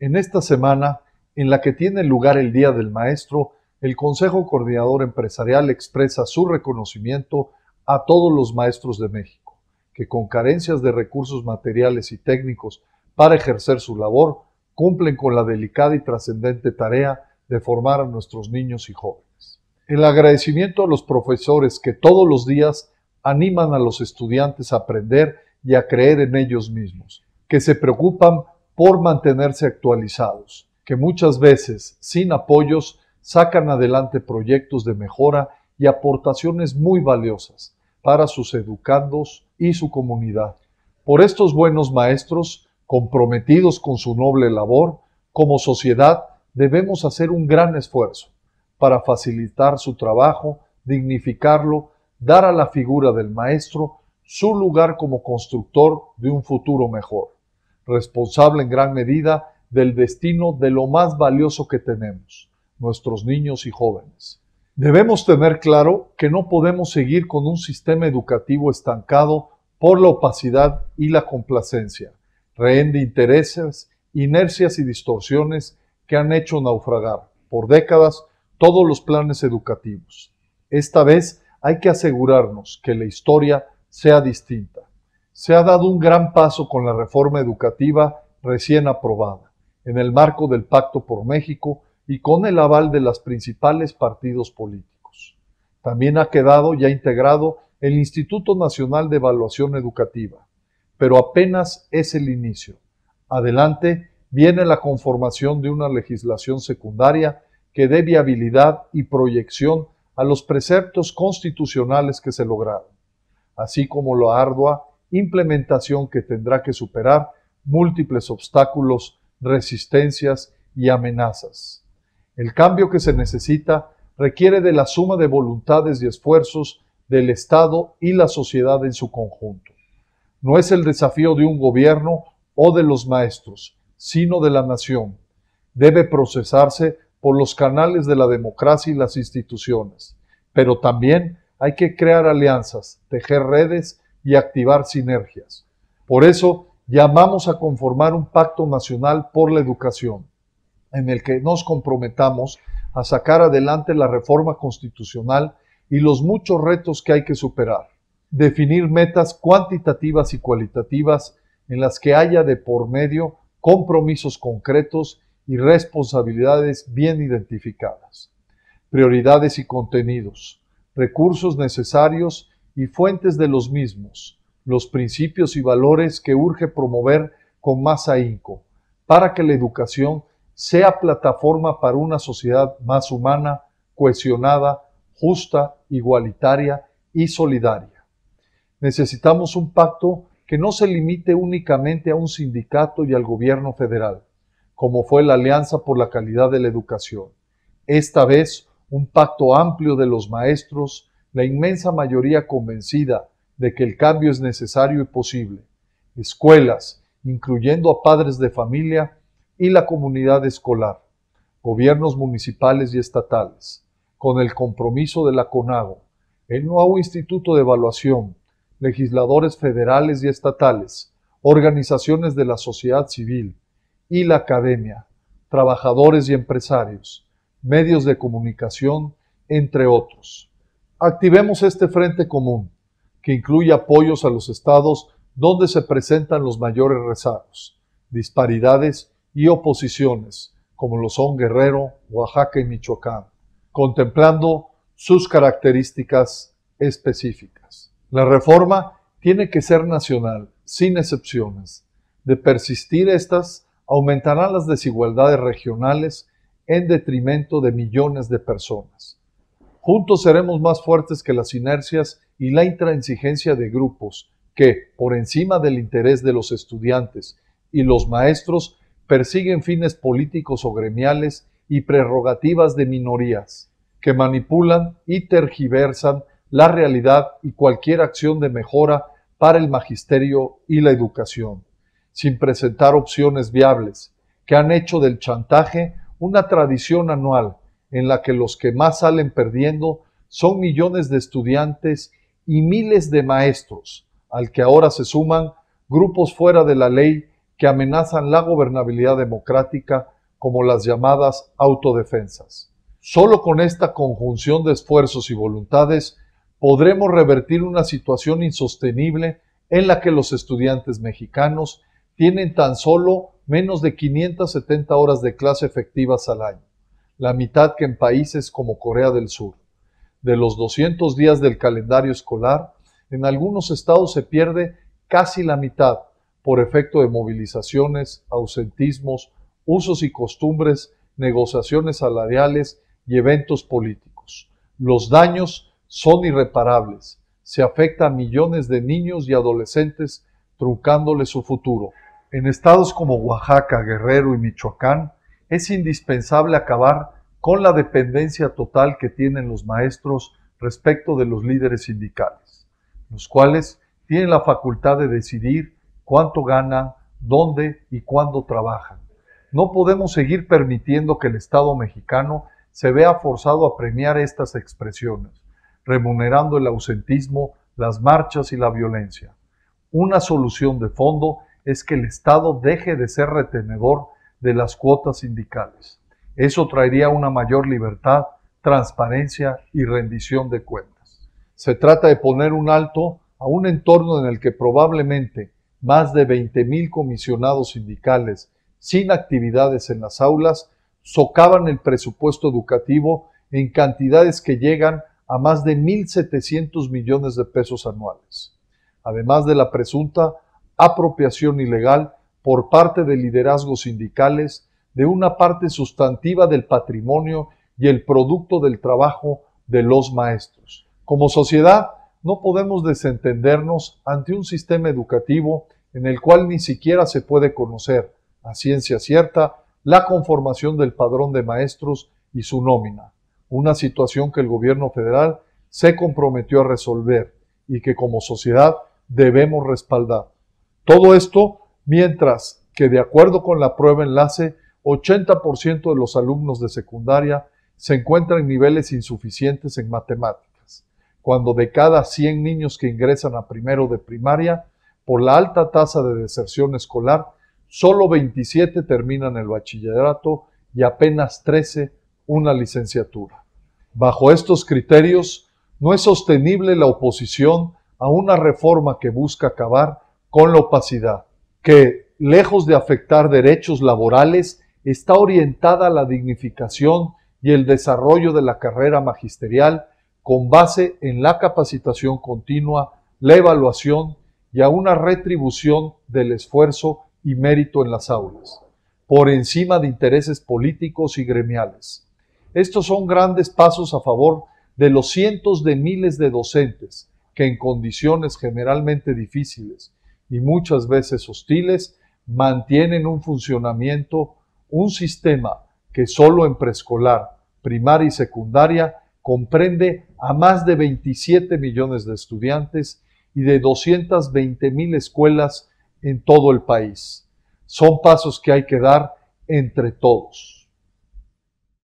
En esta semana, en la que tiene lugar el Día del Maestro, el Consejo Coordinador Empresarial expresa su reconocimiento a todos los maestros de México, que con carencias de recursos materiales y técnicos para ejercer su labor, cumplen con la delicada y trascendente tarea de formar a nuestros niños y jóvenes. El agradecimiento a los profesores que todos los días animan a los estudiantes a aprender y a creer en ellos mismos, que se preocupan por mantenerse actualizados, que muchas veces, sin apoyos, sacan adelante proyectos de mejora y aportaciones muy valiosas para sus educandos y su comunidad. Por estos buenos maestros, comprometidos con su noble labor, como sociedad debemos hacer un gran esfuerzo para facilitar su trabajo, dignificarlo, dar a la figura del maestro su lugar como constructor de un futuro mejor, responsable en gran medida del destino de lo más valioso que tenemos, nuestros niños y jóvenes. Debemos tener claro que no podemos seguir con un sistema educativo estancado por la opacidad y la complacencia, rehén de intereses, inercias y distorsiones que han hecho naufragar por décadas todos los planes educativos. Esta vez hay que asegurarnos que la historia sea distinta. Se ha dado un gran paso con la reforma educativa recién aprobada, en el marco del Pacto por México y con el aval de los principales partidos políticos. También ha quedado ya integrado el Instituto Nacional de Evaluación Educativa, pero apenas es el inicio. Adelante viene la conformación de una legislación secundaria que dé viabilidad y proyección a los preceptos constitucionales que se lograron, así como la ardua implementación que tendrá que superar múltiples obstáculos, resistencias y amenazas. El cambio que se necesita requiere de la suma de voluntades y esfuerzos del Estado y la sociedad en su conjunto. No es el desafío de un gobierno o de los maestros, sino de la nación. Debe procesarse por los canales de la democracia y las instituciones, pero también hay que crear alianzas, tejer redes y activar sinergias. Por eso, llamamos a conformar un pacto nacional por la educación, en el que nos comprometamos a sacar adelante la reforma constitucional y los muchos retos que hay que superar. Definir metas cuantitativas y cualitativas en las que haya de por medio compromisos concretos y responsabilidades bien identificadas. Prioridades y contenidos, recursos necesarios y fuentes de los mismos, los principios y valores que urge promover con más ahínco, para que la educación sea plataforma para una sociedad más humana, cohesionada, justa, igualitaria y solidaria. Necesitamos un pacto que no se limite únicamente a un sindicato y al gobierno federal, como fue la Alianza por la Calidad de la Educación. Esta vez, un pacto amplio de los maestros, la inmensa mayoría convencida de que el cambio es necesario y posible, escuelas, incluyendo a padres de familia y la comunidad escolar, gobiernos municipales y estatales, con el compromiso de la CONAGO, el nuevo Instituto de Evaluación, legisladores federales y estatales, organizaciones de la sociedad civil y la academia, trabajadores y empresarios, medios de comunicación, entre otros. Activemos este frente común, que incluye apoyos a los estados donde se presentan los mayores rezagos, disparidades y oposiciones, como lo son Guerrero, Oaxaca y Michoacán, contemplando sus características específicas. La reforma tiene que ser nacional, sin excepciones. De persistir estas, aumentarán las desigualdades regionales en detrimento de millones de personas. Juntos seremos más fuertes que las inercias y la intransigencia de grupos que, por encima del interés de los estudiantes y los maestros, persiguen fines políticos o gremiales y prerrogativas de minorías, que manipulan y tergiversan la realidad y cualquier acción de mejora para el magisterio y la educación, sin presentar opciones viables, que han hecho del chantaje una tradición anual en la que los que más salen perdiendo son millones de estudiantes y miles de maestros, al que ahora se suman grupos fuera de la ley que amenazan la gobernabilidad democrática, como las llamadas autodefensas. Solo con esta conjunción de esfuerzos y voluntades podremos revertir una situación insostenible en la que los estudiantes mexicanos tienen tan solo menos de 570 horas de clase efectivas al año, la mitad que en países como Corea del Sur. De los 200 días del calendario escolar, en algunos estados se pierde casi la mitad por efecto de movilizaciones, ausentismos, usos y costumbres, negociaciones salariales y eventos políticos. Los daños son irreparables. Se afecta a millones de niños y adolescentes, truncándoles su futuro. En estados como Oaxaca, Guerrero y Michoacán, es indispensable acabar con la dependencia total que tienen los maestros respecto de los líderes sindicales, los cuales tienen la facultad de decidir cuánto ganan, dónde y cuándo trabajan. No podemos seguir permitiendo que el Estado mexicano se vea forzado a premiar estas expresiones, remunerando el ausentismo, las marchas y la violencia. Una solución de fondo es que el Estado deje de ser retenedor de las cuotas sindicales. Eso traería una mayor libertad, transparencia y rendición de cuentas. Se trata de poner un alto a un entorno en el que probablemente más de 20,000 comisionados sindicales sin actividades en las aulas socavan el presupuesto educativo en cantidades que llegan a más de 1,700 millones de pesos anuales, además de la presunta apropiación ilegal por parte de liderazgos sindicales de una parte sustantiva del patrimonio y el producto del trabajo de los maestros. Como sociedad, no podemos desentendernos ante un sistema educativo en el cual ni siquiera se puede conocer, a ciencia cierta, la conformación del padrón de maestros y su nómina, una situación que el gobierno federal se comprometió a resolver y que como sociedad debemos respaldar. Todo esto mientras que, de acuerdo con la prueba enlace, 80% de los alumnos de secundaria se encuentran en niveles insuficientes en matemáticas, cuando de cada 100 niños que ingresan a primero de primaria, por la alta tasa de deserción escolar, solo 27 terminan el bachillerato y apenas 13 una licenciatura. Bajo estos criterios, no es sostenible la oposición a una reforma que busca acabar con la opacidad, que, lejos de afectar derechos laborales, está orientada a la dignificación y el desarrollo de la carrera magisterial con base en la capacitación continua, la evaluación y a una retribución del esfuerzo y mérito en las aulas, por encima de intereses políticos y gremiales. Estos son grandes pasos a favor de los cientos de miles de docentes que en condiciones generalmente difíciles y muchas veces hostiles mantienen un funcionamiento, un sistema que solo en preescolar, primaria y secundaria comprende a más de 27 millones de estudiantes y de 220,000 escuelas en todo el país. Son pasos que hay que dar entre todos.